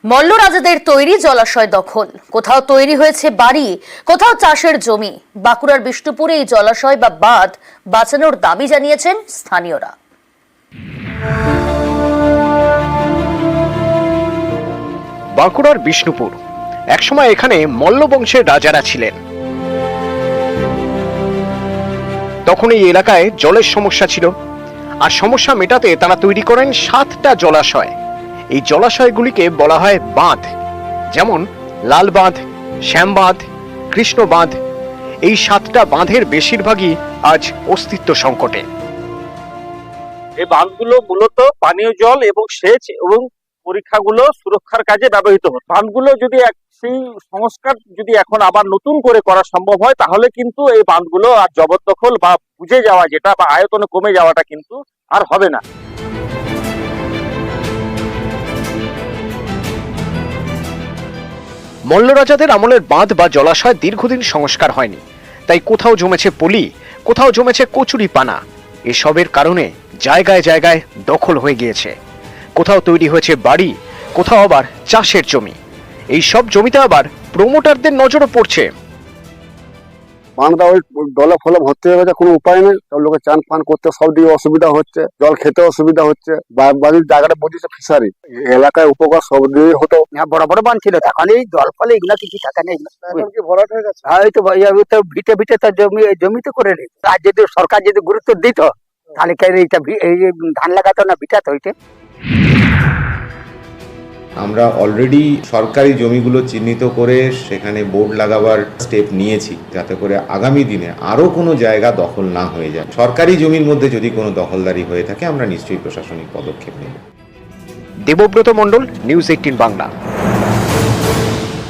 মল্লরাজাদের তৈরি জলাশয় দখল, কোথাও তৈরি হয়েছে বাড়ি, কোথাও চাষের জমি। বাঁকুড়ার বিষ্ণুপুরে এই জলাশয় বা বাঁধ বাঁচানোর দাবি জানিয়েছেন স্থানীয়রা। বাঁকুড়ার বিষ্ণুপুর একসময় এখানে মল্ল বংশের রাজারা ছিলেন। তখন এই এলাকায় জলের সমস্যা ছিল, আর সমস্যা মেটাতে তারা তৈরি করেন 7টা জলাশয়। এই জলাশয়গুলিকে বলা হয় বাঁধ, যেমন লাল বাঁধ, শ্যাম বাঁধ, কৃষ্ণ বাঁধ। এই 7টা বাঁধের বেশিরভাগই আজ অস্তিত্ব সংকটে। এই বাঁধগুলো মূলত পানীয় জল এবং সেচ এবং পরীক্ষাগুলো সুরক্ষার কাজে ব্যবহৃত হতো। বাঁধগুলো যদি সেই সংস্কার যদি এখন আবার নতুন করে করা সম্ভব হয়, তাহলে কিন্তু এই বাঁধগুলো আর জবরদখল বা বুঝে যাওয়া যেটা বা আয়তনে কমে যাওয়াটা কিন্তু আর হবে না। মল্লরাজাদের আমলের বাঁধ বা জলাশয় দীর্ঘদিন সংস্কার হয়নি, তাই কোথাও জমেছে পলি, কোথাও জমেছে কচুরি পানা। এসবের কারণে জায়গায় জায়গায় দখল হয়ে গিয়েছে। কোথাও তৈরি হয়েছে বাড়ি, কোথাও আবার চাষের জমি। এই সব জমিতে আবার প্রমোটারদের নজরও পড়ছে। বাঁধটা ওই দলে ফলে ভর্তি হয়ে গেছে, কোনো উপায় নেই। সব লোকে চান পান করতে সব দিকে অসুবিধা হচ্ছে, জল খেতে অসুবিধা হচ্ছে। বাড়ির জায়গাটা বুঝেছে ফিশারি, এলাকায় উপকার সব দিয়ে হতো। বড় বড় বাঁধ ছিল, এখন এই জল ফলে এগুলো কিছু টাকা নেই। ভরাট হয়ে গেছে। হয়তো ভিটে ভিটে তার জমিতে করে নেই। আর যদি সরকার যদি গুরুত্ব দিত, তাহলে এই ধান লাগাতো না, ভিটাতে হইতে। আমরা অলরেডি সরকারি জমিগুলো চিহ্নিত করে সেখানে বোর্ড লাগাবার স্টেপ নিয়েছি, যাতে করে আগামী দিনে আরও কোনো জায়গা দখল না হয়ে যায়। সরকারি জমির মধ্যে যদি কোনো দখলদারি হয়ে থাকে, আমরা নিশ্চয়ই প্রশাসনিক পদক্ষেপ নেব। দেবব্রত মণ্ডল, নিউজ 18 বাংলা।